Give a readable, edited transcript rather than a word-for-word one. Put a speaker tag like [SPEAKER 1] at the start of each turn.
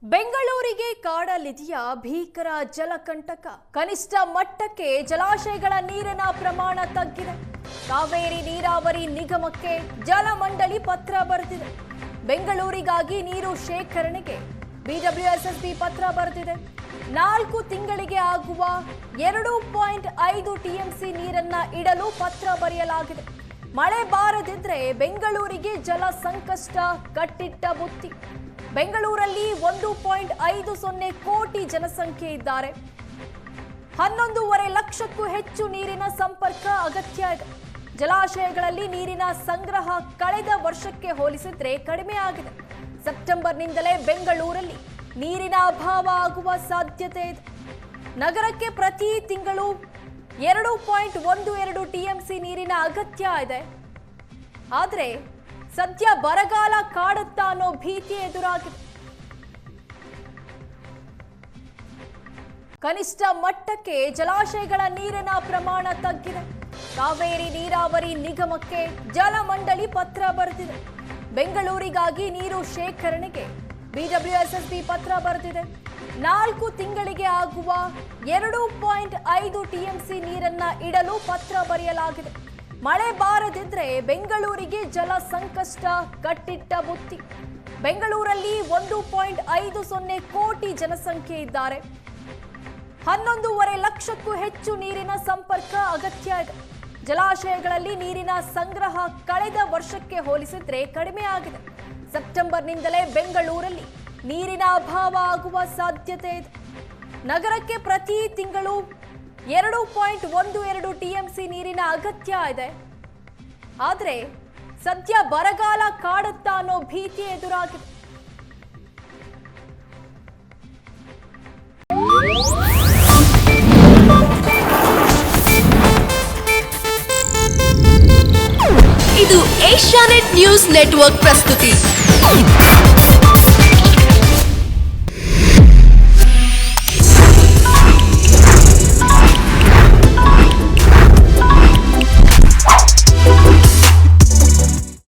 [SPEAKER 1] ಬೆಂಗಳೂರಿಗೆ ಕಾಡಲಿದೆಯಾ ಭೀಕರ ಜಲಕಂಟಕ. ಕನಿಷ್ಠ ಮಟ್ಟಕ್ಕೆ ಜಲಾಶಯಗಳ ನೀರಿನ ಪ್ರಮಾಣ ತಗ್ಗಿದೆ. ಕಾವೇರಿ ನೀರಾವರಿ ನಿಗಮಕ್ಕೆ ಜಲಮಂಡಳಿ ಪತ್ರ ಬರೆದಿದೆ. ಬೆಂಗಳೂರಿಗಾಗಿ ನೀರು ಶೇಖರಣೆಗೆ ಬಿಡಬ್ಲ್ಯೂಎಸ್ಎಸ್ಬಿ ಪತ್ರ ಬರೆದಿದೆ. 4 ತಿಂಗಳಿಗೆ ಆಗುವ 2.5 ಟಿಎಂಸಿ ನೀರನ್ನ ಇಡಲು ಪತ್ರ ಬರೆಯಲಾಗಿದೆ. ಮಳೆ ಬಾರದಿದ್ರೆ ಬೆಂಗಳೂರಿಗೆ ಜಲ ಸಂಕಷ್ಟ ಕಟ್ಟಿಟ್ಟ ಬುತ್ತಿ. ಬೆಂಗಳೂರಲ್ಲಿ 1.50 ಕೋಟಿ ಜನಸಂಖ್ಯೆ ಇದ್ದಾರೆ. 11.5 ಲಕ್ಷಕ್ಕೂ ಹೆಚ್ಚು ನೀರಿನ ಸಂಪರ್ಕ ಅಗತ್ಯ ಇದೆ. ಜಲಾಶಯಗಳಲ್ಲಿ ನೀರಿನ ಸಂಗ್ರಹ ಕಳೆದ ವರ್ಷಕ್ಕೆ ಹೋಲಿಸಿದ್ರೆ ಕಡಿಮೆ ಆಗಿದೆ. ಸೆಪ್ಟೆಂಬರ್ನಿಂದಲೇ ಬೆಂಗಳೂರಲ್ಲಿ ನೀರಿನ ಅಭಾವ ಆಗುವ ಸಾಧ್ಯತೆ ಇದೆ. ನಗರಕ್ಕೆ ಪ್ರತಿ ತಿಂಗಳು 2.12 ಟಿಎಂಸಿ ನೀರಿನ ಅಗತ್ಯ ಇದೆ. ಆದರೆ ಸದ್ಯ ಬರಗಾಲ ಕಾಡುತ್ತಾ ಅನ್ನೋ ಭೀತಿ ಎದುರಾಗಿದೆ. ಕನಿಷ್ಠ ಮಟ್ಟಕ್ಕೆ ಜಲಾಶಯಗಳ ನೀರಿನ ಪ್ರಮಾಣ ತಗ್ಗಿದೆ. ಕಾವೇರಿ ನೀರಾವರಿ ನಿಗಮಕ್ಕೆ ಜಲಮಂಡಳಿ ಪತ್ರ ಬರೆದಿದೆ. ಬೆಂಗಳೂರಿಗಾಗಿ ನೀರು ಶೇಖರಣೆಗೆ ಬಿಡಬ್ಲ್ಯೂಎಸ್ಎಸ್ಬಿ ಪತ್ರ ಬರೆದಿದೆ. 4 ತಿಂಗಳಿಗೆ ಆಗುವ 2.5 ಟಿಎಂಸಿ ನೀರನ್ನ ಇಡಲು ಪತ್ರ ಬರೆಯಲಾಗಿದೆ. ಮಳೆ ಬಾರದಿದ್ರೆ ಬೆಂಗಳೂರಿಗೆ ಜಲ ಸಂಕಷ್ಟ ಕಟ್ಟಿಟ್ಟ ಬುತ್ತಿ. ಬೆಂಗಳೂರಲ್ಲಿ 1.50 ಕೋಟಿ ಜನಸಂಖ್ಯೆ ಇದ್ದಾರೆ. 11.5 ಲಕ್ಷಕ್ಕೂ ಹೆಚ್ಚು ನೀರಿನ ಸಂಪರ್ಕ ಅಗತ್ಯ ಇದೆ. ಜಲಾಶಯಗಳಲ್ಲಿ ನೀರಿನ ಸಂಗ್ರಹ ಕಳೆದ ವರ್ಷಕ್ಕೆ ಹೋಲಿಸಿದ್ರೆ ಕಡಿಮೆ ಆಗಿದೆ. ಸೆಪ್ಟೆಂಬರ್ನಿಂದಲೇ ಬೆಂಗಳೂರಲ್ಲಿ ನೀರಿನ ಅಭಾವ ಆಗುವ ಸಾಧ್ಯತೆ ಇದೆ. ನಗರಕ್ಕೆ ಪ್ರತಿ ತಿಂಗಳು 2.12 ಟಿಎಂಸಿ ನೀರಿನ ಅಗತ್ಯ ಇದೆ. ಆದರೆ ಸದ್ಯ ಬರಗಾಲ ಕಾಡುತ್ತಾ ಅನ್ನೋ ಭೀತಿ ಎದುರಾಗಿದೆ.
[SPEAKER 2] ಇದು ಏಷ್ಯಾನೆಟ್ ನ್ಯೂಸ್ ನೆಟ್ವರ್ಕ್ ಪ್ರಸ್ತುತಿ.